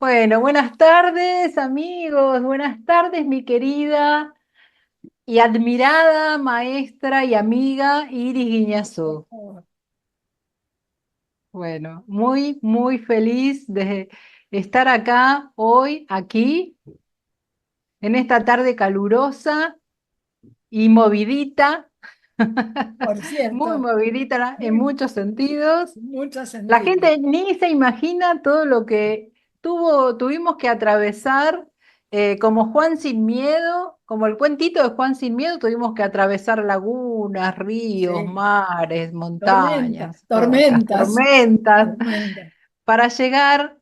Bueno, buenas tardes amigos, buenas tardes mi querida y admirada maestra y amiga Iris Guiñazú. Bueno, muy feliz de estar acá hoy, aquí, en esta tarde calurosa y movidita, Por muy cierto, movidita en muy, muchos sentidos. mucho La sentido. gente ni se imagina todo lo que tuvimos que atravesar, como Juan sin miedo, como el cuentito de Juan sin miedo, tuvimos que atravesar lagunas, ríos, Sí, mares, tormentas, montañas, rocas, tormentas, tormentas, tormentas. para llegar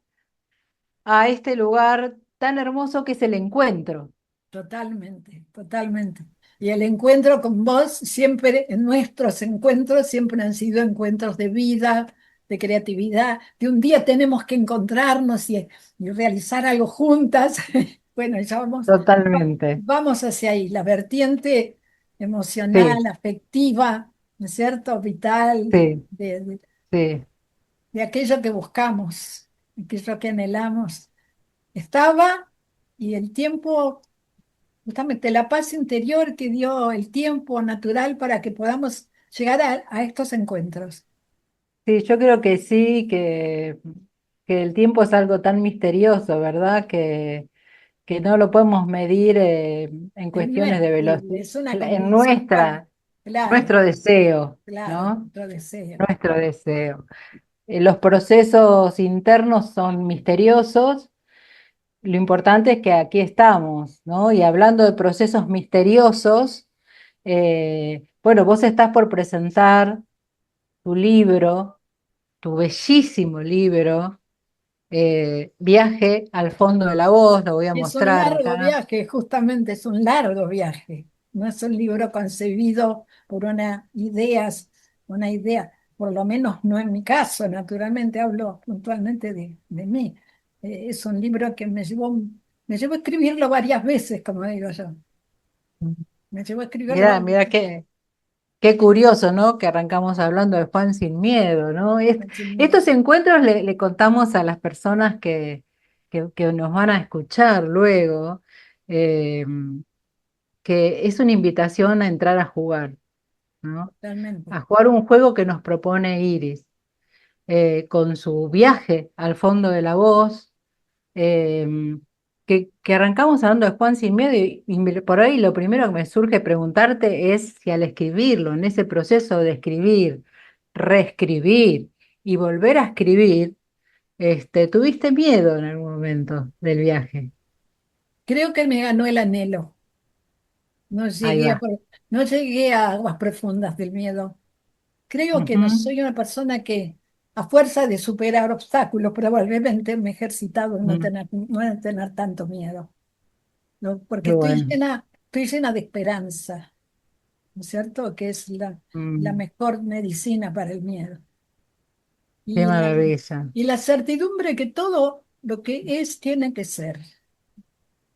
a este lugar tan hermoso que es el encuentro. Totalmente, totalmente. Y el encuentro con vos, siempre, en nuestros encuentros, siempre han sido encuentros de vida, de creatividad, de un día tenemos que encontrarnos y realizar algo juntas. Bueno, ya Totalmente. vamos hacia ahí, la vertiente emocional, Sí, afectiva, ¿no es cierto? Vital, sí, de sí. de aquello que buscamos, aquello que anhelamos. Estaba y el tiempo, justamente la paz interior que dio el tiempo natural para que podamos llegar a estos encuentros. Sí, yo creo que sí, que el tiempo es algo tan misterioso, ¿verdad? Que no lo podemos medir en Es cuestiones de medible, velocidad, es una en condición claro, nuestro deseo, claro, ¿no? nuestro deseo. Nuestro deseo. Los procesos internos son misteriosos, lo importante es que aquí estamos, ¿no? Y hablando de procesos misteriosos, bueno, vos estás por presentar tu libro, tu bellísimo libro, Viaje al fondo de la voz, lo voy a Es un mostrar largo acá. viaje, justamente es un largo viaje. No es un libro concebido por una idea, por lo menos no en mi caso, naturalmente hablo puntualmente de mí. Es un libro que me llevó a escribirlo varias veces, como digo yo. Me llevó a escribirlo Mira, varias mira qué curioso, ¿no? Que arrancamos hablando de Juan sin miedo, ¿no? veces. Estos encuentros le contamos a las personas que nos van a escuchar luego, eh, que es una invitación a entrar a jugar, ¿no? Totalmente. A jugar un juego que nos propone Iris, con su viaje al fondo de la voz, que arrancamos hablando de Juan sin miedo por ahí lo primero que me surge preguntarte es si al escribirlo, en ese proceso de escribir, reescribir y volver a escribir, ¿tuviste miedo en algún momento del viaje? Creo que me ganó el anhelo. No Ahí llegué a, va. pro- no llegué a aguas profundas del miedo. Creo que no Ujú, soy una persona que, a fuerza de superar obstáculos, probablemente me he ejercitado en mm, no tener tanto miedo, ¿no? Porque qué bueno. estoy llena de esperanza, ¿no es cierto? Que es la Mm, mejor medicina para el miedo. qué Y maravilla. y la certidumbre que todo lo que es tiene que ser.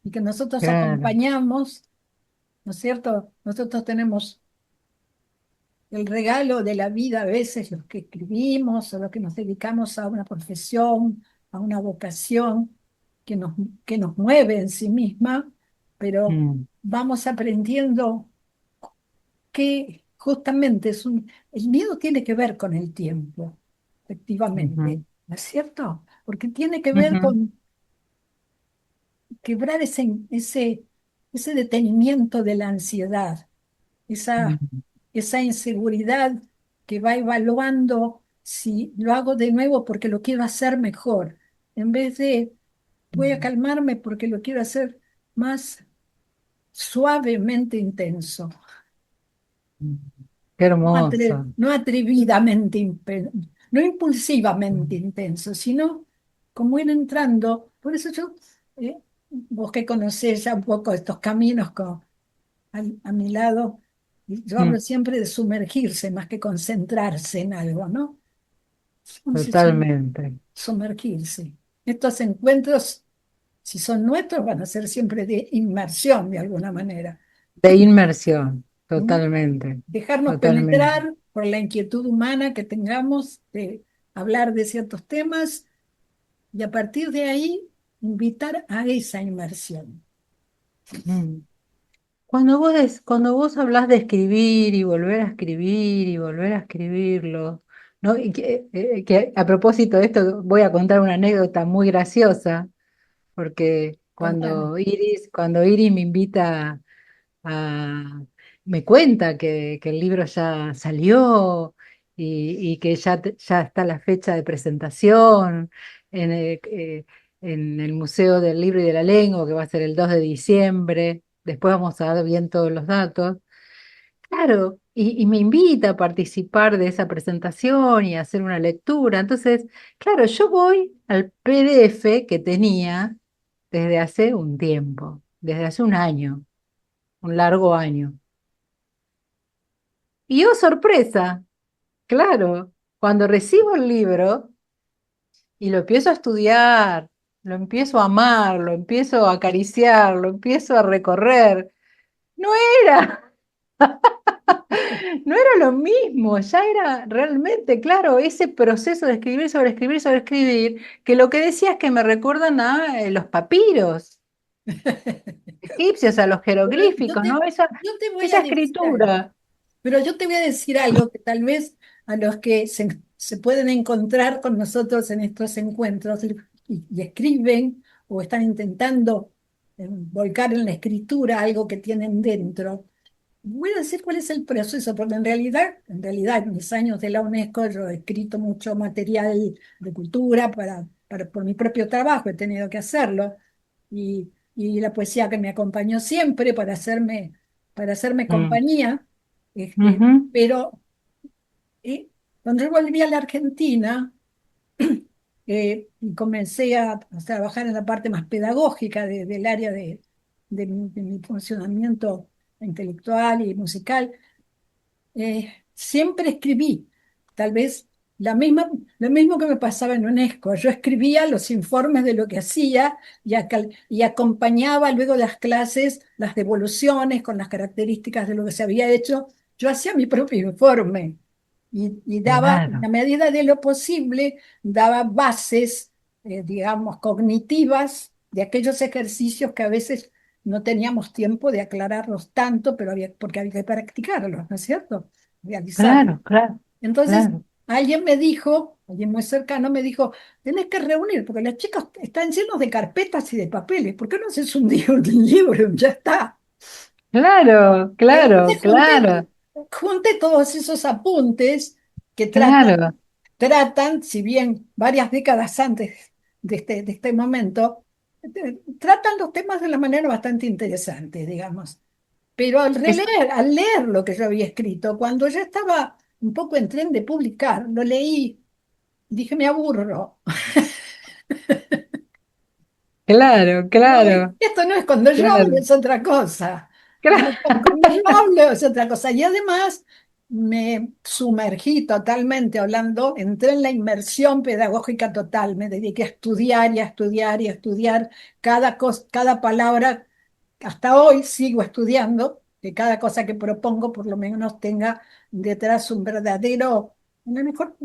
Y que nosotros Claro. acompañamos, ¿no es cierto? Nosotros tenemos el regalo de la vida a veces, los que escribimos o los que nos dedicamos a una profesión, a una vocación que que nos mueve en sí misma, pero Mm, vamos aprendiendo que justamente el miedo tiene que ver con el tiempo, efectivamente, ujú, ¿no es cierto? Porque tiene que ver ujú, con quebrar ese detenimiento de la ansiedad, mm, esa inseguridad que va evaluando si lo hago de nuevo porque lo quiero hacer mejor, en vez de voy a calmarme porque lo quiero hacer más suavemente intenso, mm. Qué hermoso. no atrevidamente, no impulsivamente intenso, sino como ir entrando. Por eso vos que conocés ya un poco estos caminos a mi lado, y yo Mm, hablo siempre de sumergirse más que concentrarse en algo, ¿no? Entonces, totalmente. sumergirse. Estos encuentros, si son nuestros, van a ser siempre de inmersión de alguna manera. De inmersión, ¿Mm? totalmente, Dejarnos totalmente. penetrar por la inquietud humana que tengamos de hablar de ciertos temas y a partir de ahí invitar a esa inmersión. Mm. Cuando vos hablás de escribir y volver a escribir y volver a escribirlo, ¿no? Y que a propósito de esto voy a contar una anécdota muy graciosa, porque Contame. cuando Iris me invita a, me cuenta que el libro ya salió y que ya está la fecha de presentación en el Museo del Libro y de la Lengua, que va a ser el 2 de diciembre. Después vamos a dar bien todos los datos. Claro, y me invita a participar de esa presentación y a hacer una lectura. Entonces, claro, yo voy al PDF que tenía desde hace un tiempo, desde hace un año, un largo año. Y oh, sorpresa, claro, cuando recibo el libro y lo empiezo a estudiar, lo empiezo a amar, lo empiezo a acariciar, lo empiezo a recorrer, no era, no era lo mismo, ya era realmente, claro, ese proceso de escribir sobre escribir sobre escribir, que lo que decía es que me recuerdan a los papiros egipcios, a los Pero jeroglíficos, ¿no? yo te voy Esa a decir algo. escritura. Pero yo te voy a decir algo que tal vez a los que se pueden encontrar con nosotros en estos encuentros y escriben o están intentando volcar en la escritura algo que tienen dentro. Voy a decir cuál es el proceso, porque en realidad, en mis años de la UNESCO yo he escrito mucho material de cultura por mi propio trabajo, he tenido que hacerlo, y la poesía que me acompañó siempre para hacerme Mm, compañía, este, ujú, pero cuando yo volví a la Argentina, y comencé a trabajar en la parte más pedagógica del área de mi funcionamiento intelectual y musical, siempre escribí, tal vez lo mismo que me pasaba en UNESCO. Yo escribía los informes de lo que hacía y acompañaba luego las clases, las devoluciones con las características de lo que se había hecho. Yo hacía mi propio informe y daba, claro. a medida de lo posible, daba bases, digamos, cognitivas de aquellos ejercicios que a veces no teníamos tiempo de aclararlos tanto, pero porque había que practicarlos, ¿no es cierto? Realizarlo. Claro, claro, Entonces, claro. alguien muy cercano me dijo, tenés que reunir, porque las chicas están llenos de carpetas y de papeles, ¿por qué no haces un día un libro? Ya está. Claro, claro, Entonces claro, junté todos esos apuntes que claro. tratan, si bien varias décadas antes de este momento, tratan los temas de una manera bastante interesante, digamos. Pero Es, al leer lo que yo había escrito, cuando ya estaba un poco en tren de publicar, lo leí y dije, me aburro. claro, No, claro, esto no es cuando yo hablo, claro, es otra cosa. claro, Cuando yo hablo es otra cosa. Y además me sumergí totalmente hablando, entré en la inmersión pedagógica total, me dediqué a estudiar y a estudiar y a estudiar cada palabra. Hasta hoy sigo estudiando, que cada cosa que propongo por lo menos tenga detrás un verdadero, una mejor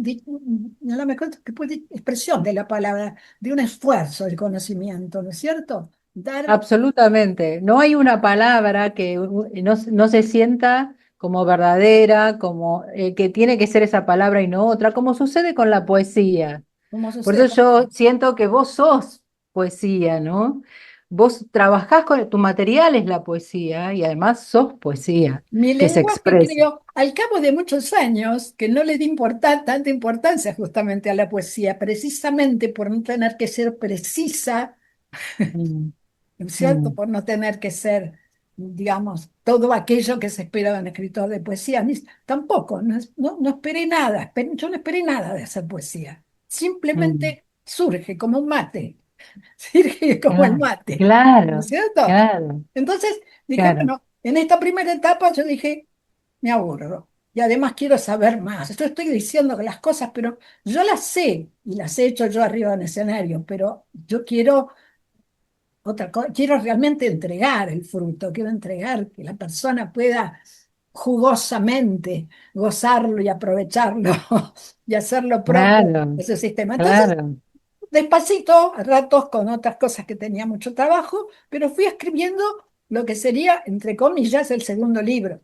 expresión de la palabra, de un esfuerzo del conocimiento, ¿no es cierto? Dar absolutamente. No hay una palabra que no se sienta como verdadera, como que tiene que ser esa palabra y no otra, como sucede con la poesía. como Por sucede eso con yo siento que vos sos poesía, ¿no? Vos trabajás con tu material es la poesía y además sos poesía mi que se lenguaje, expresa. creo, al cabo de muchos años, que no le di tanta importancia justamente a la poesía, precisamente por no tener que ser precisa, Mm, ¿no es cierto? mm. Por no tener que ser, digamos, todo aquello que se espera de un escritor de poesía. Tampoco, no esperé nada, yo no esperé nada de hacer poesía. Mm, Simplemente surge como un mate, surge como el claro, mate, ¿no es claro, cierto? claro, Entonces dije, claro, bueno, en esta primera etapa yo dije, me aburro. Y además quiero saber más. Esto estoy diciendo que las cosas, pero yo las sé y las he hecho yo arriba en escenario, pero yo quiero otra cosa, quiero realmente entregar el fruto, quiero entregar que la persona pueda jugosamente gozarlo y aprovecharlo y hacerlo propio claro, de ese sistema. Entonces, claro. despacito, a ratos con otras cosas que tenía mucho trabajo, pero fui escribiendo lo que sería, entre comillas, el segundo libro.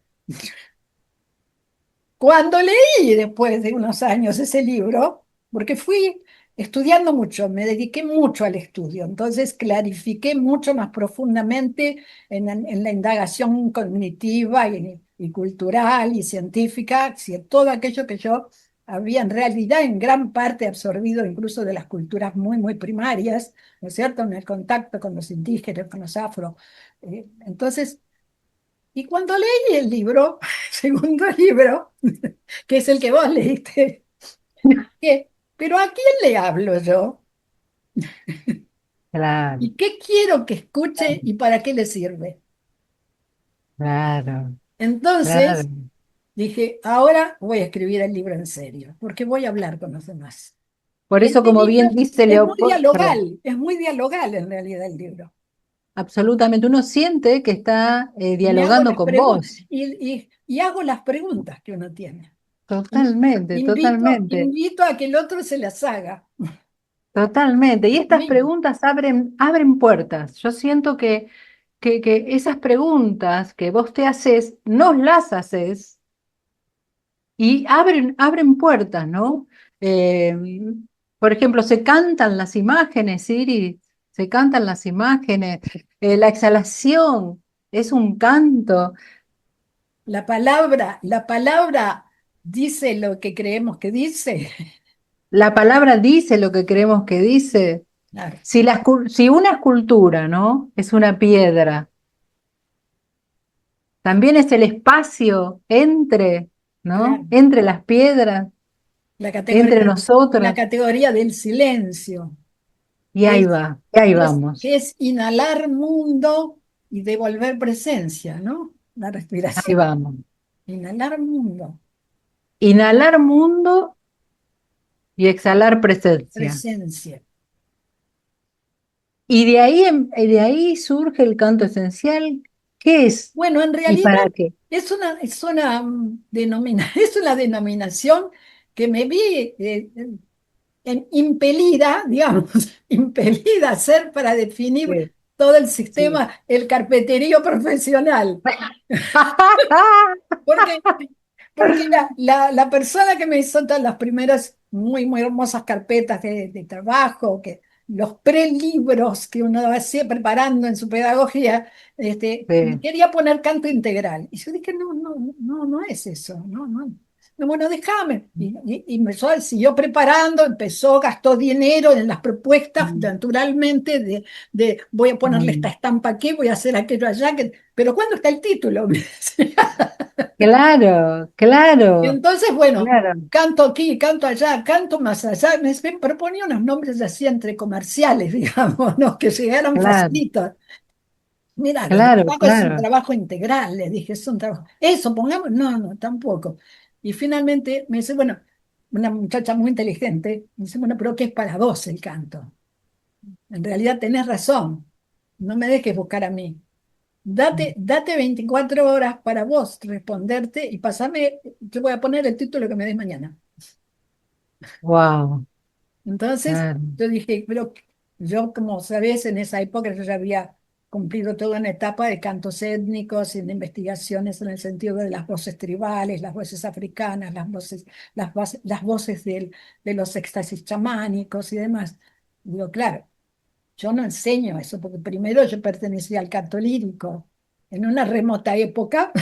Cuando leí después de unos años ese libro, porque fui estudiando mucho, me dediqué mucho al estudio, entonces clarifiqué mucho más profundamente en la indagación cognitiva y cultural y científica, si todo aquello que yo había en realidad en gran parte absorbido incluso de las culturas muy, muy primarias, ¿no es cierto?, en el contacto con los indígenas, con los afro. Entonces, y cuando leí el libro, segundo libro, que es el que vos leíste, pero ¿a quién le hablo yo? Claro, ¿Y qué quiero que escuche y para qué le sirve? claro, claro. Entonces dije, ahora voy a escribir el libro en serio, porque voy a hablar con los demás. Por Y eso, este como libro bien dice perdón, es muy dialogal en realidad el libro. absolutamente, uno siente que está Y me hago dialogando las con preguntas, vos. y hago las preguntas que uno tiene. In- Totalmente, totalmente, invito a que el otro se las haga. totalmente. Y estas Mismo. preguntas abren puertas. Yo siento que esas preguntas que vos te haces, nos las haces y abren puertas, ¿no? Eh, por ejemplo, se cantan las imágenes, Siri, se cantan las imágenes, la exhalación es un canto, La palabra dice lo que creemos que dice. la palabra dice lo que creemos que dice. Claro, Si una escultura, ¿no? Es una piedra, también es el espacio entre, ¿no? claro. Entre las piedras, La entre categoría, la nosotras, categoría del silencio, y que ahí es, va, y ahí vamos, que es inhalar mundo y devolver presencia, ¿no? La ahí respiración. vamos. Inhalar mundo, Inhalar mundo y exhalar presencia. presencia. Y de ahí surge el canto esencial. ¿Qué es Bueno, en y realidad para qué? es una denominación que me vi impelida, digamos, impelida a hacer para definir Sí, todo el sí. sistema, el carpeterío profesional. Porque, porque la persona que me hizo todas las primeras muy, muy hermosas carpetas de trabajo, que los prelibros que uno hacía preparando en su pedagogía, Sí. quería poner canto integral. Y yo dije, no, no, no, no es eso, no, no. No, bueno, déjame. Y empezó, siguió preparando, empezó, gastó dinero en las propuestas, Mm, naturalmente, de voy a ponerle esta mm. estampa aquí, voy a hacer aquello allá, pero ¿cuándo está el título? Claro, Y claro, entonces, bueno, claro, canto aquí, canto allá, canto más allá, me proponía unos nombres así entre comerciales, digamos, ¿no? Que llegaran claro, facilitos. Mira, el claro, trabajo es un claro. trabajo integral, le dije, es un trabajo. Eso, pongamos, no, no, tampoco. Y finalmente me dice, bueno, una muchacha muy inteligente, me dice, bueno, pero ¿qué es para vos el canto? En realidad tenés razón, no me dejes buscar a mí. Date 24 horas para vos responderte y pasame, yo voy a poner el título que me des mañana. Wow, Entonces, claro, yo dije, pero yo, como sabes, en esa época yo ya había cumplido toda una etapa de cantos étnicos y de investigaciones en el sentido de las voces tribales, las voces africanas, las voces de los éxtasis chamánicos y demás. Digo, claro, yo no enseño eso, porque primero yo pertenecía al canto lírico en una remota época,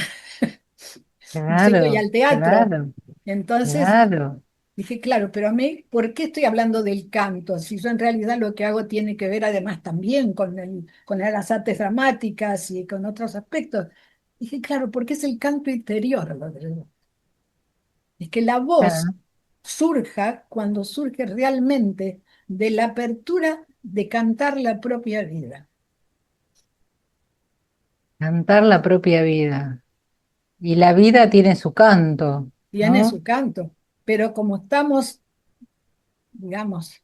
músico y claro, al teatro. claro, Entonces, claro. dije, claro, pero a mí, ¿por qué estoy hablando del canto? Si yo en realidad lo que hago tiene que ver además también con las artes dramáticas y con otros aspectos. Dije, claro, porque es el canto interior lo que es que la voz Claro. surja cuando surge realmente de la apertura de cantar la propia vida. Cantar la propia vida. Y la vida tiene su canto, Tiene ¿no? su canto, pero como estamos, digamos,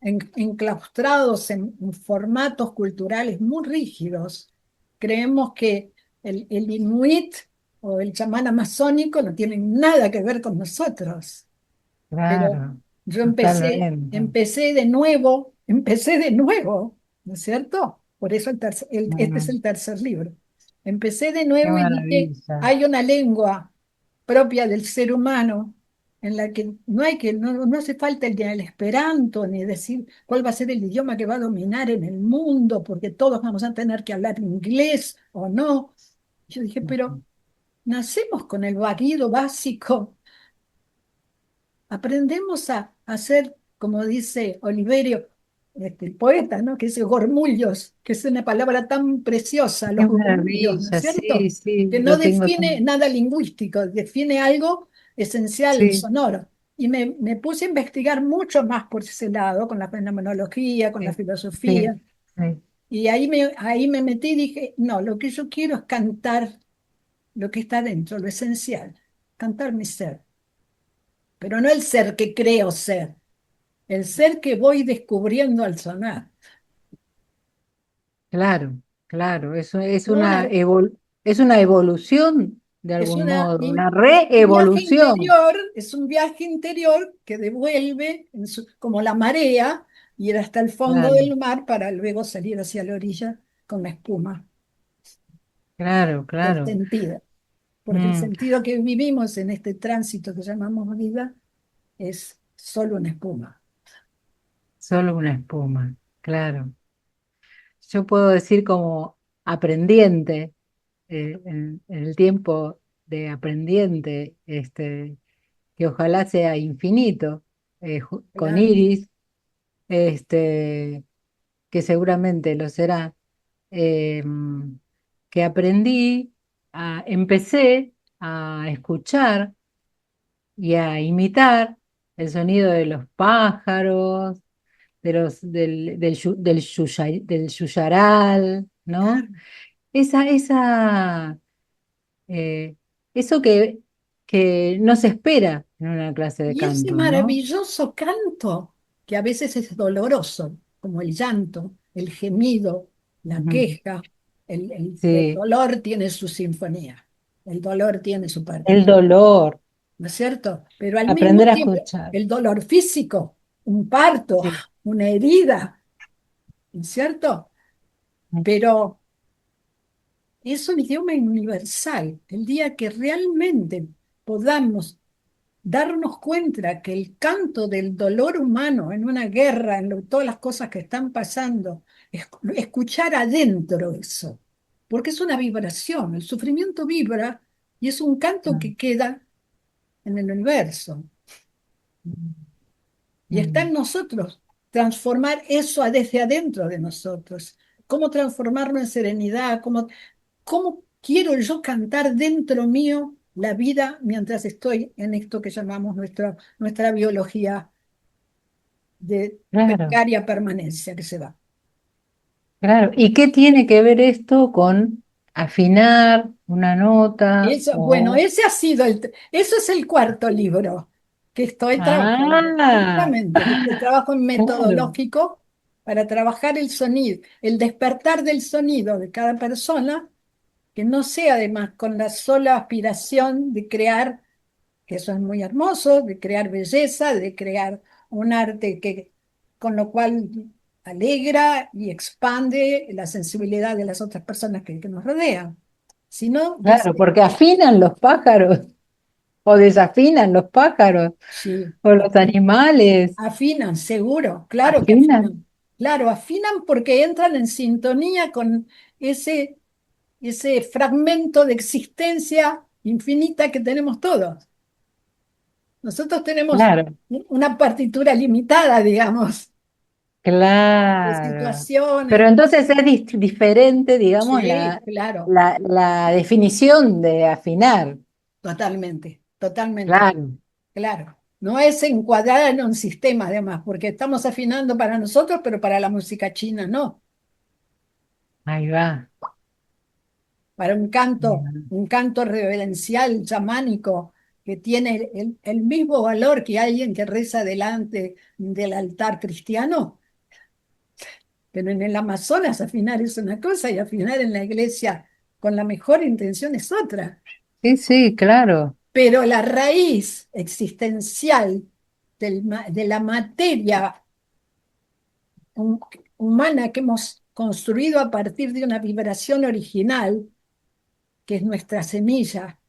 enclaustrados en formatos culturales muy rígidos, creemos que el inuit o el chamán amazónico no tienen nada que ver con nosotros, pero Claro, Yo totalmente. empecé de nuevo, ¿no es cierto? Por eso este es Mm, el tercer libro. Empecé de qué nuevo y dije, maravilla. hay una lengua propia del ser humano en la que no hace falta ni el esperanto, ni decir cuál va a ser el idioma que va a dominar en el mundo, porque todos vamos a tener que hablar inglés o no. Yo dije, pero nacemos con el barrido básico. Aprendemos a hacer, como dice Oliverio, el poeta, ¿no? Que dice gormullos, que es una palabra tan preciosa, Qué los gormullos, ¿no es maravilla, sí, cierto? sí, Que no lo tengo define tan... nada lingüístico, define algo esencial, Sí, sonoro. Y me puse a investigar mucho más por ese lado, con la fenomenología, con la sí, sí, filosofía. sí, Y ahí me metí y dije, no, lo que yo quiero es cantar lo que está dentro, lo esencial, cantar mi ser, pero no el ser que creo ser, el ser que voy descubriendo al sonar. claro, claro, eso Claro, es una evolución de es algún una, modo, una un viaje reevolución. interior, es un viaje interior que devuelve como la marea, ir hasta el fondo Claro, del mar para luego salir hacia la orilla con la espuma claro, del claro. sentido. Porque el Mm, sentido que vivimos en este tránsito que llamamos vida es solo una espuma. solo una espuma, claro. Yo puedo decir como aprendiente, en el tiempo de aprendiente, que ojalá sea infinito, con Claro. Iris, este, que seguramente lo será, eh, que empecé a escuchar y a imitar el sonido de los pájaros, del yuyaral, ¿no? Claro. Esa, eh, eso que no se espera en una clase de Y ese canto, ¿no? maravilloso canto, que a veces es doloroso, como el llanto, el gemido, la Ujú. queja, el Sí, dolor tiene su sinfonía, el dolor tiene su el partitura, dolor, ¿no es cierto? Pero al mismo aprender a tiempo, escuchar. el dolor físico, un parto, Sí. una herida, ¿no es cierto? Pero es un idioma universal. El día que realmente podamos darnos cuenta que el canto del dolor humano en una guerra, todas las cosas que están pasando, escuchar adentro eso, porque es una vibración, el sufrimiento vibra y es un canto que queda en el universo. Y está Mm. en nosotros transformar eso desde adentro de nosotros. ¿Cómo transformarlo en serenidad? ¿Cómo quiero yo cantar dentro mío la vida mientras estoy en esto que llamamos nuestra biología de Claro, precaria permanencia que se va? claro. ¿Y qué tiene que ver esto con afinar una nota Eso, bueno, o... eso es el cuarto libro que estoy trabajando, Ah, justamente, que es el trabajo claro, metodológico para trabajar el sonido, el despertar del sonido de cada persona, que no sea además con la sola aspiración de crear, que eso es muy hermoso, de crear belleza, de crear un arte con lo cual alegra y expande la sensibilidad de las otras personas que nos rodean, sino que claro, porque afinan los pájaros o desafinan los pájaros sí, o los animales, afinan, seguro, claro que afinan. afinan. Claro, afinan porque entran en sintonía con ese, ese fragmento de existencia infinita que tenemos todos. Nosotros tenemos Claro, una partitura limitada, digamos, de claro. Pero situaciones. entonces es diferente, digamos, Sí, claro, la definición de afinar. totalmente, totalmente, Claro, claro. No es encuadrada en un sistema, además, porque estamos afinando para nosotros, pero para la música china no. ahí va. Para un canto reverencial, chamánico, que tiene el mismo valor que alguien que reza delante del altar cristiano. Pero en el Amazonas afinar es una cosa y afinar en la iglesia con la mejor intención es otra. Sí, sí, claro. Pero la raíz existencial de la materia hum- humana que hemos construido a partir de una vibración original, que es nuestra semilla.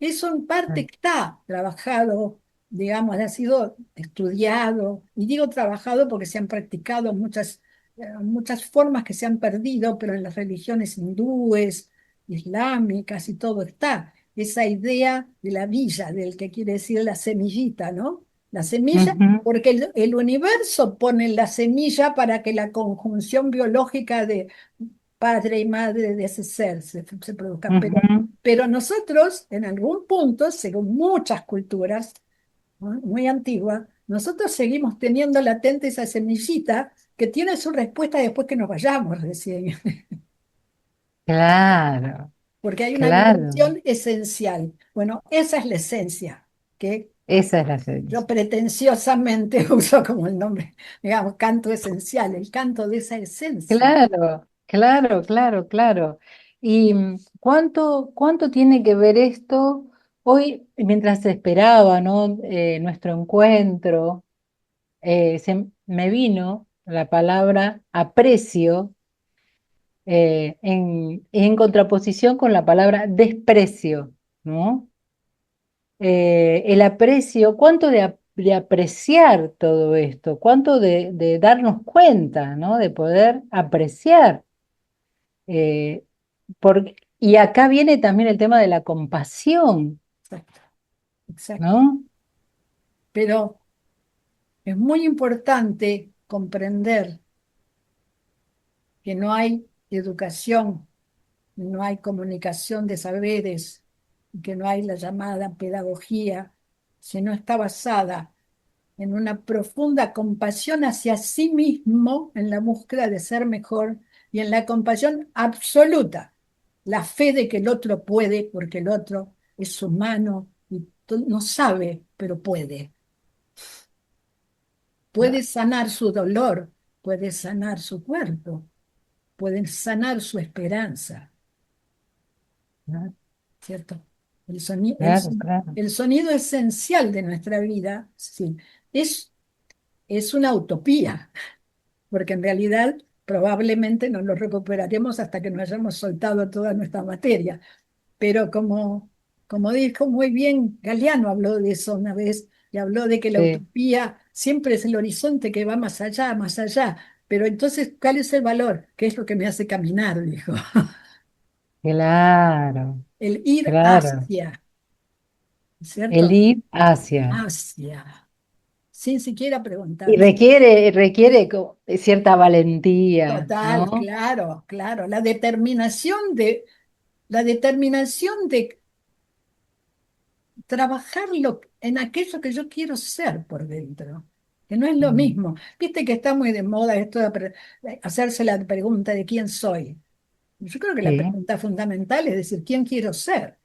Eso en parte está trabajado, digamos, ha sido estudiado, y digo trabajado porque se han practicado muchas formas que se han perdido, pero en las religiones hindúes, islámicas y todo está. Esa idea de la villa, del que quiere decir la semillita, ¿no? La semilla, Ujú, porque el universo pone la semilla para que la conjunción biológica de padre y madre de ese ser se produzca. ujú. Pero nosotros, en algún punto, según muchas culturas, ¿no?, muy antiguas, nosotros seguimos teniendo latente esa semillita que tiene su respuesta después que nos vayamos recién, Claro, porque hay una claro. vibración esencial. Bueno, esa es la esencia que Esa es la yo esencia. pretenciosamente uso como el nombre, digamos, canto esencial, el canto de esa esencia. Claro, claro, claro, claro. ¿Y cuánto tiene que ver esto? Hoy, mientras se esperaba, ¿no? Nuestro encuentro, me vino la palabra aprecio en contraposición con la palabra desprecio, ¿no? El aprecio, cuánto de apreciar todo esto, cuánto de darnos cuenta, ¿no? De poder apreciar. Eh, y acá viene también el tema de la compasión, Exacto, exacto. ¿no? Pero es muy importante comprender que no hay educación, no hay comunicación de saberes, que no hay la llamada pedagogía, si no está basada en una profunda compasión hacia sí mismo, en la búsqueda de ser mejor y en la compasión absoluta, la fe de que el otro puede, porque el otro es humano y no sabe, pero puede. Puede Claro, sanar su dolor, puede sanar su cuerpo, puede sanar su esperanza, claro, ¿cierto? El soni- el, claro, son- claro. el sonido esencial de nuestra vida, sí, es, es una utopía, porque en realidad probablemente no lo recuperaremos hasta que nos hayamos soltado toda nuestra materia. Pero como dijo muy bien Galeano, habló de eso una vez, y habló de que la Sí, utopía siempre es el horizonte que va más allá, más allá. Pero entonces, ¿cuál es el valor? ¿Qué es lo que me hace caminar? Dijo. claro, El ir claro. hacia, El ¿cierto? ir hacia. Hacia, sin siquiera Y preguntarse. requiere cierta valentía, Total, ¿no? claro, claro. La determinación de trabajarlo en aquello que yo quiero ser por dentro, que no es lo Mm, mismo. Viste que está muy de moda esto de hacerse la pregunta de quién soy. Yo creo que la sí. pregunta fundamental es decir, ¿quién quiero ser?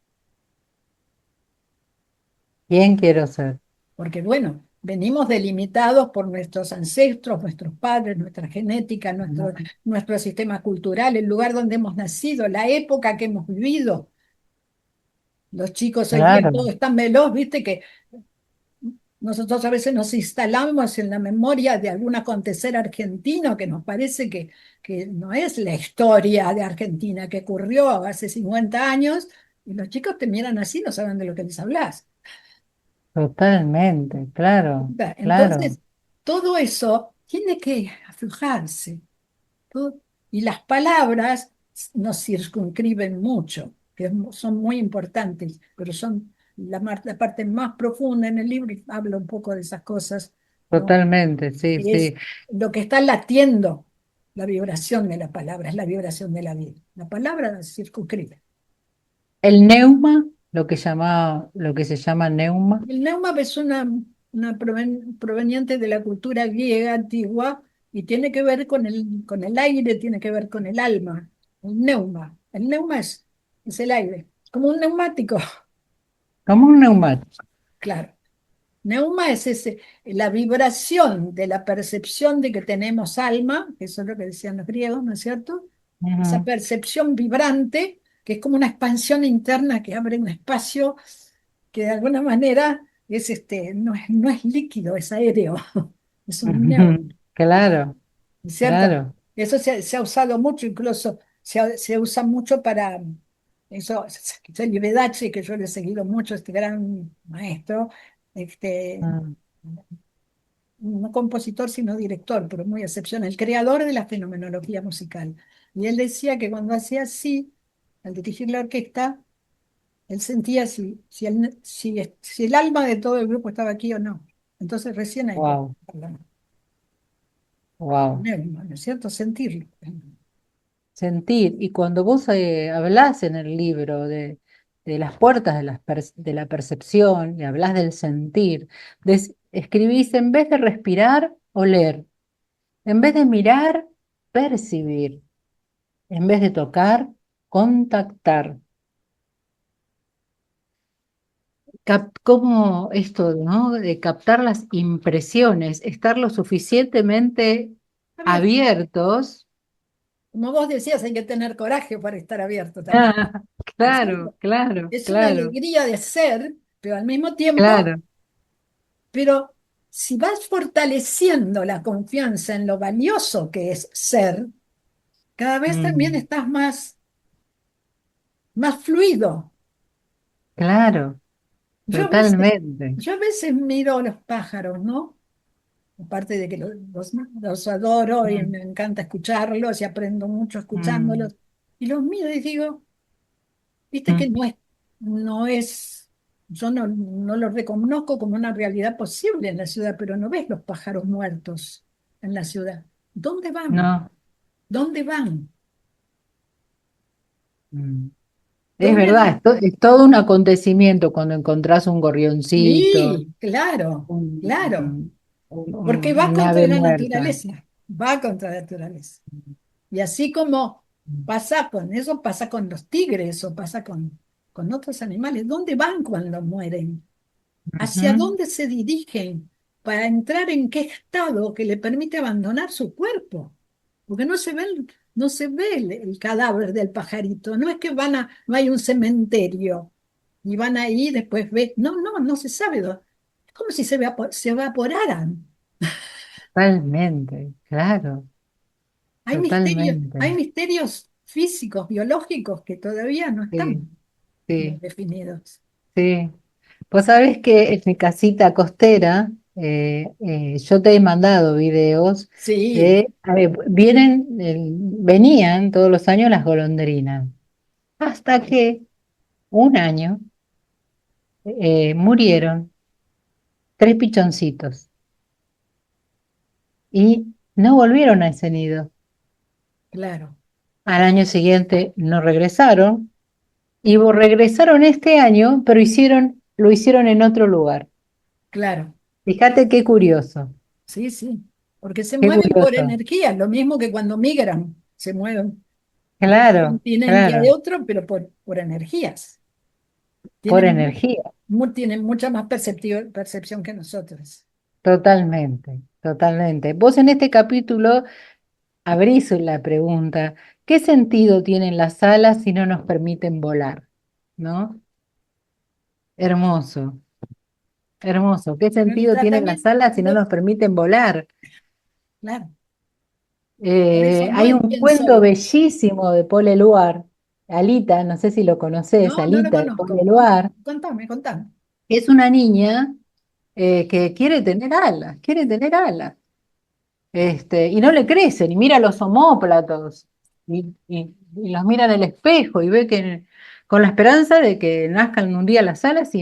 ¿Quién quiero ser? Porque bueno, venimos delimitados por nuestros ancestros, nuestros padres, nuestra genética, Ujú. nuestro sistema cultural, el lugar donde hemos nacido, la época que hemos vivido. Los chicos hoy día Claro, todos están veloz, viste que nosotros a veces nos instalamos en la memoria de algún acontecer argentino que nos parece que no es la historia de Argentina que ocurrió hace 50 años, y los chicos te miran así, no saben de lo que les hablas. totalmente, claro, claro, Entonces, todo eso tiene que aflojarse. Y las palabras nos circunscriben mucho, son muy importantes, pero son la parte más profunda en el libro, y hablo un poco de esas cosas, ¿no? totalmente, sí, Que es sí. lo que está latiendo, la vibración de la palabra, es la vibración de la vida. La palabra circunscribe. El neuma, lo que se llama neuma. El neuma es una proveniente de la cultura griega antigua y tiene que ver con el aire, tiene que ver con el alma. El neuma. El neuma es el aire, como un neumático, Como un neumático. claro. Neuma es la vibración de la percepción de que tenemos alma, que eso es lo que decían los griegos, ¿no es cierto? Esa Ujú. percepción vibrante, que es como una expansión interna que abre un espacio que de alguna manera no es líquido, es aéreo, es un neutro, Claro, ¿cierto? claro. Eso se ha usado mucho, incluso se usa mucho para eso, Celibedache, que yo le he seguido mucho, este gran maestro, este, Mm, no compositor, sino director, pero muy excepcional, el creador de la fenomenología musical. Y él decía que cuando hacía así, al dirigir la orquesta, él sentía si el alma de todo el grupo estaba aquí o no. Entonces recién ahí podía wow, hablar, wow. ponerlo, ¿no es cierto? Sentirlo. Sentir. Y cuando vos hablás en el libro de las puertas de la percepción y hablás del sentir, escribís en vez de respirar, oler, en vez de mirar, percibir, en vez de tocar, contactar. Cómo esto, ¿no? De captar las impresiones, estar lo suficientemente Abierto. abiertos. Como vos decías, hay que tener coraje para estar abierto también, Ah, ¿no es claro, cierto? claro, Es una claro, alegría de ser, pero al mismo tiempo, claro. pero si vas fortaleciendo la confianza en lo valioso que es ser, cada vez también Mm, estás más fluido. claro, Yo a veces, totalmente. yo a veces miro los pájaros, ¿no? Aparte de que los adoro y Mm, me encanta escucharlos y aprendo mucho mm, escuchándolos, y los miro y digo, viste que mm. no es, yo no lo reconozco como una realidad posible en la ciudad, pero no ves los pájaros muertos en la ciudad. ¿Dónde van? No, ¿Dónde van? mm. Es ¿Dónde verdad, van? es todo un acontecimiento cuando encontrás un gorrioncito, Sí, claro, claro, un, porque va un contra ave la muerta. naturaleza, va contra la naturaleza. Y así como pasa con eso, pasa con los tigres o pasa con otros animales. ¿Dónde van cuando mueren? ¿Hacia Ujú. dónde se dirigen para entrar en qué estado que le permite abandonar su cuerpo? Porque no se ve el cadáver del pajarito. No es que no hay un cementerio y van ahí y después ve. No se sabe. Es como si se evaporaran. Totalmente, claro, Hay totalmente. misterios físicos, biológicos que todavía no Sí, están bien sí, definidos. sí. Vos sabés que en mi casita costera, yo te he mandado videos Sí, de, a ver, venían todos los años las golondrinas, hasta que un año murieron tres pichoncitos y no volvieron a ese nido. claro, Al año siguiente no regresaron y regresaron este año, pero lo hicieron en otro lugar. claro. Fíjate qué curioso, Sí, sí, porque se qué mueven por curioso. energía, lo mismo que cuando migran, se mueven de un Claro, continente a claro, otro, pero por energías. por Tienen, energía, tienen mucha más percepción que nosotros. totalmente, totalmente. Vos en este capítulo abrís la pregunta, ¿qué sentido tienen las alas si no nos permiten volar? ¿No? Hermoso, hermoso. ¿Qué Pero el sentido tienen las alas si no nos permiten volar? claro, por eso no Hay hay un quien cuento soy. bellísimo de Paul Eluard, Alita, no sé si lo conoces, No lo Alita de Paul conozco. Eluard, Contame. es una niña que quiere tener alas, quiere tener alas. Y no le crecen, y mira los omóplatos, y los mira en el espejo, y ve que con la esperanza de que nazcan un día las alas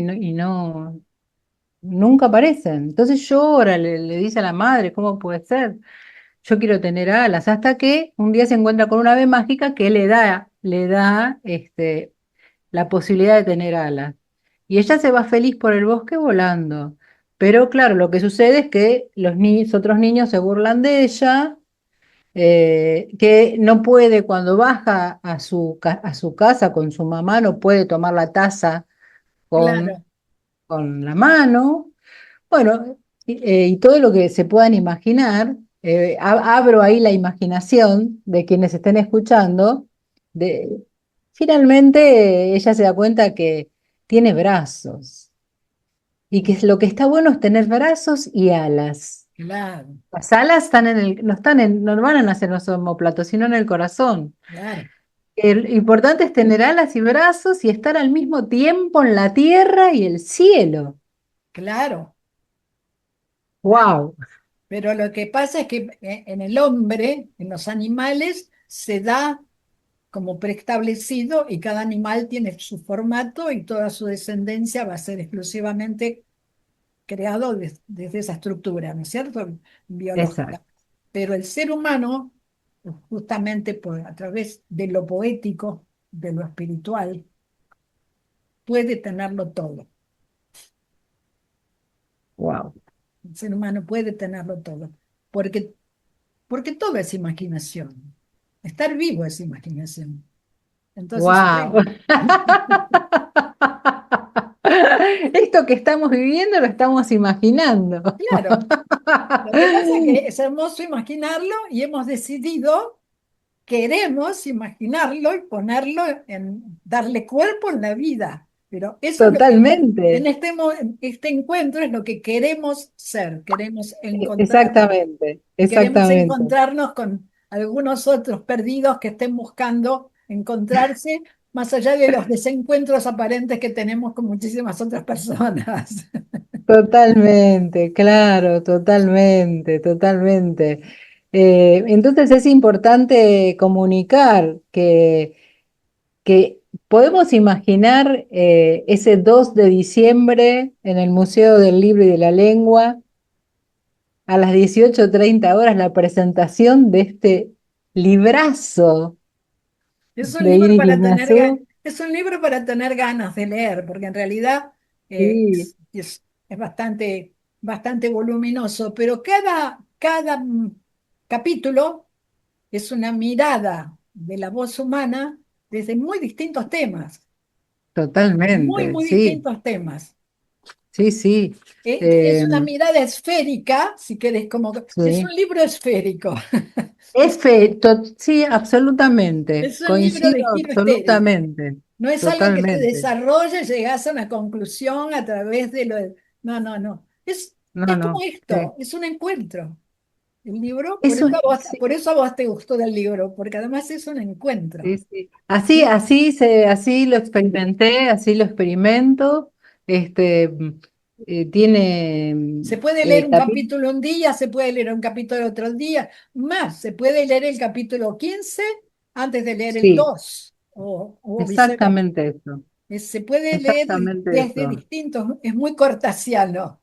nunca aparecen. Entonces llora, le dice a la madre, ¿cómo puede ser? Yo quiero tener alas, hasta que un día se encuentra con una ave mágica que le da la posibilidad de tener alas. Y ella se va feliz por el bosque volando. Pero claro, lo que sucede es que otros niños se burlan de ella, que no puede, cuando baja a su casa con su mamá, no puede tomar la taza Claro, con la mano. Bueno, y todo lo que se puedan imaginar, abro ahí la imaginación de quienes estén escuchando. Finalmente ella se da cuenta que tiene brazos, y que lo que está bueno es tener brazos y alas. Claro, Las alas están no están no van a nacer en los omóplatos, sino en el corazón. claro, El importante es tener alas y brazos y estar al mismo tiempo en la tierra y el cielo. claro, claro. ¡Wow! Pero lo que pasa es que en el hombre, en los animales, se da como preestablecido y cada animal tiene su formato y toda su descendencia va a ser exclusivamente creado desde esa estructura, ¿no es cierto? Exacto. Biológica. Pero el ser humano, justamente a través de lo poético, de lo espiritual, puede tenerlo todo. ¡Wow! El ser humano puede tenerlo todo, porque, porque todo es imaginación. Estar vivo es imaginación. Entonces, ¡Wow! bueno, Esto que estamos viviendo lo estamos imaginando. claro, lo que pasa es que es hermoso imaginarlo y hemos decidido, queremos imaginarlo y ponerlo darle cuerpo en la vida. Pero eso es lo que en Totalmente. este encuentro es lo que queremos ser, queremos encontrar Exactamente. y queremos Exactamente. encontrarnos con algunos otros perdidos que estén buscando encontrarse más allá de los desencuentros aparentes que tenemos con muchísimas otras personas. Totalmente, claro, totalmente, totalmente. Entonces es importante comunicar que podemos imaginar ese 2 de diciembre en el Museo del Libro y de la Lengua, a las 18:30 la presentación de este librazo Es un de libro Iris para tener, Guiñazú. es un libro para tener ganas de leer, porque en realidad Sí, es bastante, bastante voluminoso, pero cada capítulo es una mirada de la voz humana desde muy distintos temas, muy, totalmente, muy sí, distintos temas. sí, sí. Es Eh, una mirada esférica, si querés, es un sí. libro esférico, Sí, absolutamente, es un libro coincido de giro esférico. absolutamente, No es algo que se totalmente. desarrolle, llegas a una conclusión a través de No, no, no. No, Es como no, esto, es un encuentro. El libro, eso sí, por eso a vos te gustó del libro, porque además es un encuentro. sí, sí. Así lo experimenté, así lo experimento. Este, tiene Se puede leer un capítulos, capítulo un día, se puede leer un capítulo otro día, más, se puede leer el capítulo 15 antes de leer el sí, 2 o viceversa. exactamente eso, Se puede leer exactamente desde eso. distintos, es muy cortasiano.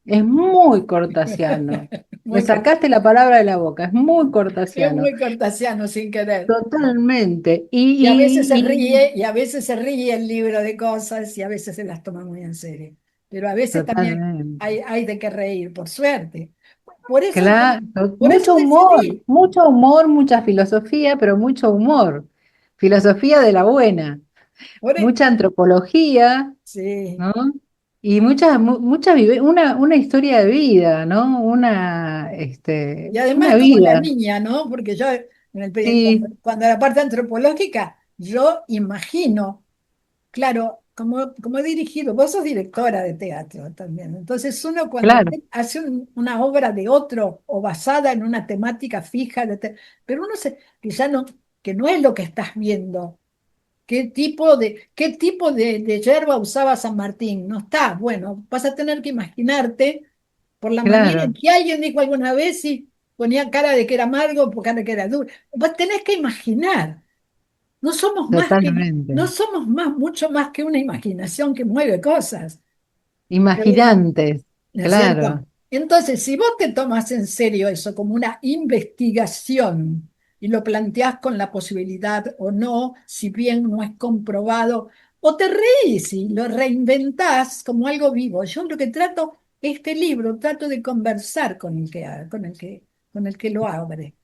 Es muy cortasiano. Me Muy, sacaste la palabra de la boca, es muy es cortasiano. muy cortasiano sin querer. Totalmente. Y a veces se Y ríe, y a veces se ríe el libro de cosas, y a veces se las toma muy en serio. Pero a veces también totalmente. hay de qué reír, por suerte. Por eso, Claro, por eso decidí, mucho humor, mucha filosofía, pero mucho humor. Filosofía de la buena, por e- mucha antropología, sí. ¿no? Y una historia de vida, ¿no? Y además Una como la vida. niña, ¿no? Porque yo, Sí, cuando la parte antropológica, yo imagino. Claro, como he dirigido, vos sos directora de teatro también. Entonces uno cuando claro, hace una obra de otro o basada en una temática fija, pero uno que ya no, que no es lo que estás viendo. ¿Qué tipo de yerba usaba San Martín? No está. Bueno, vas a tener que imaginarte por la manera en claro, que alguien dijo alguna vez y ponía cara de que era amargo, por cara de que era duro. Vos tenés que imaginar. No somos más no totalmente. somos mucho más que una imaginación que mueve cosas, Imaginantes, ¿no es cierto? claro, Entonces, si vos te tomas en serio eso como una investigación y lo planteás con la posibilidad o no, si bien no es comprobado, o te reís y lo reinventás como algo vivo. Yo lo que este libro, trato de conversar con el que lo abre.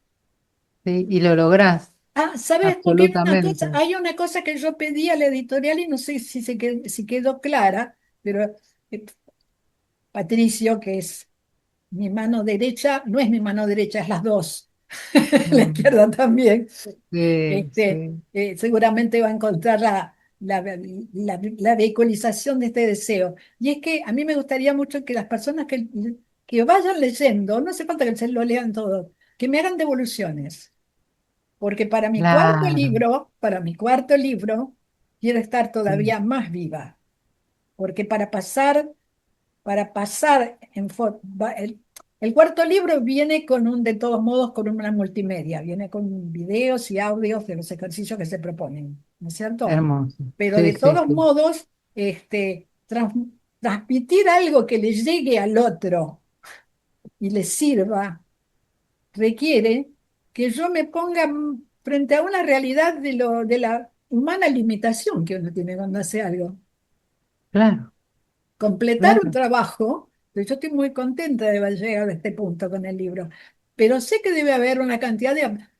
sí, y lo lográs, Ah, ¿sabes? Porque absolutamente. hay una cosa que yo pedí a la editorial y no sé si quedó clara, pero eh, Patricio, que es mi mano derecha, no es mi mano derecha, es las dos, la Mm, izquierda también, sí, sí. seguramente va a encontrar la vehiculización de este deseo. Y es que a mí me gustaría mucho que las personas que vayan leyendo, no hace falta que se lo lean todo, que me hagan devoluciones. Porque Claro, para mi cuarto libro, quiero estar sí, todavía más viva. Porque para pasar el cuarto libro viene de todos modos, con una multimedia, viene con videos y audios de los ejercicios que se proponen, ¿no es cierto? hermoso. Pero Sí, de sí, todos sí. modos, transmitir algo que le llegue al otro y le sirva requiere que yo me ponga frente a una realidad de la humana limitación que uno tiene cuando hace algo. Claro, Completar un claro. trabajo, pues yo estoy muy contenta de haber llegado a este punto con el libro, pero sé que debe haber una cantidad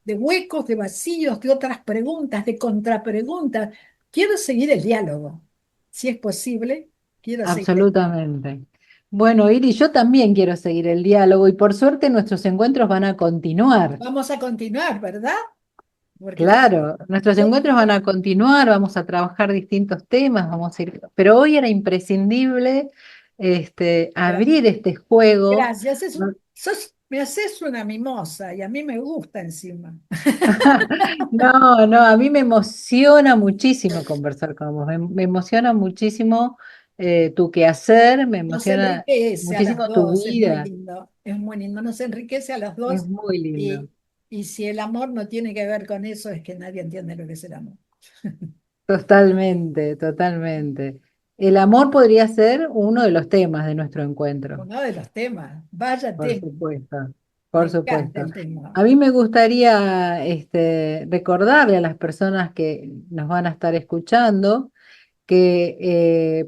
de huecos, de vacíos, de otras preguntas, de contrapreguntas. Quiero seguir el diálogo, si es posible, quiero seguir el diálogo. Absolutamente. Bueno, Iris, yo también quiero seguir el diálogo y por suerte nuestros encuentros van a continuar. Vamos a continuar, ¿verdad? Porque Claro, nuestros yo, encuentros van a continuar, vamos a trabajar distintos temas, vamos a ir, pero hoy era imprescindible abrir este juego. gracias, ¿No? me haces una mimosa y a mí me gusta encima. No, no, a mí me emociona muchísimo conversar con vos, me emociona muchísimo tu quehacer, me Nos emociona enriquece a las muchísimo tu dos, vida, es muy lindo, nos enriquece a las es dos muy lindo. y, y si el amor no tiene que ver con eso, es que nadie entiende lo que es el amor. Totalmente, totalmente. El amor podría ser uno de los temas de nuestro encuentro, Uno de los temas, vaya por tema, supuesto, me por encanta supuesto. el tema. A mí me gustaría recordarle a las personas que nos van a estar escuchando que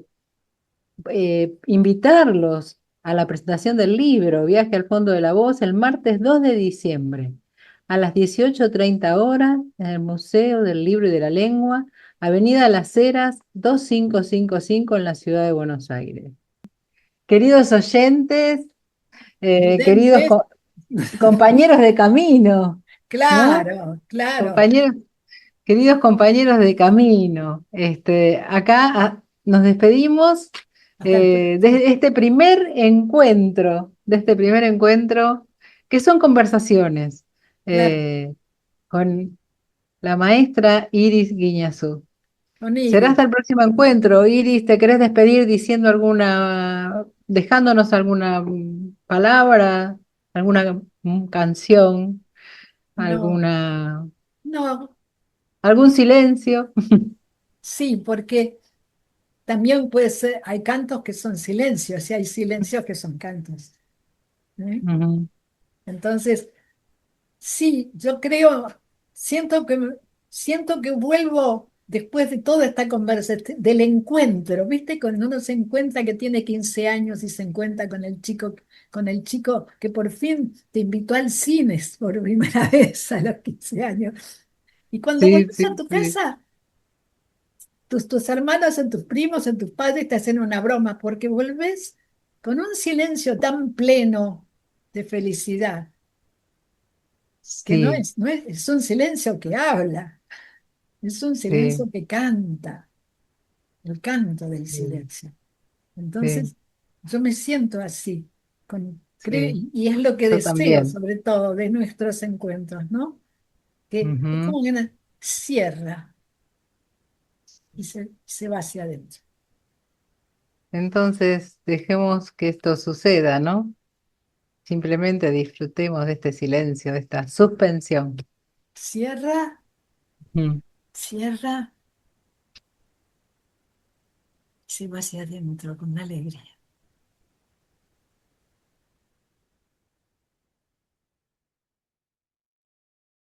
invitarlos a la presentación del libro Viaje al Fondo de la Voz el martes 2 de diciembre a las 18:30 en el Museo del Libro y de la Lengua, Avenida Las Heras 2555 en la ciudad de Buenos Aires. Queridos oyentes, queridos Videntes, compañeros de camino, ¿no? claro, claro. Compañeros, queridos compañeros de camino, acá nos despedimos Hasta el próximo. de este primer encuentro, que son conversaciones Claro, eh, con la maestra Iris Guiñazú. con Será Iris. hasta el próximo encuentro. Iris, ¿te querés despedir diciendo dejándonos alguna palabra, alguna canción, No, alguna, no, algún silencio? sí, porque también puede ser, hay cantos que son silencios y hay silencios que son cantos. ¿Eh? Ujú. Entonces, sí, yo creo, siento que, siento que vuelvo después de toda esta conversación, del encuentro, ¿viste? Cuando uno se encuentra que tiene 15 años y se encuentra con el chico que por fin te invitó al cine por primera vez a los 15 años. Y cuando Sí, volvés a sí, tu sí, casa, tus hermanos, en tus primos, en tus padres te hacen una broma, porque volvés con un silencio tan pleno de felicidad que sí, es un silencio que habla, es un sí, silencio que canta, el canto del sí, silencio. sí, Entonces, yo me siento así, creo, sí. y es lo que Yo deseo, también. sobre todo, de nuestros encuentros, ¿no? Que es Ujú. como que una cierra y se va hacia adentro. Entonces, dejemos que esto suceda, ¿no? Simplemente disfrutemos de este silencio, de esta suspensión. Cierra, Ujú. cierra, y se va hacia adentro con alegría.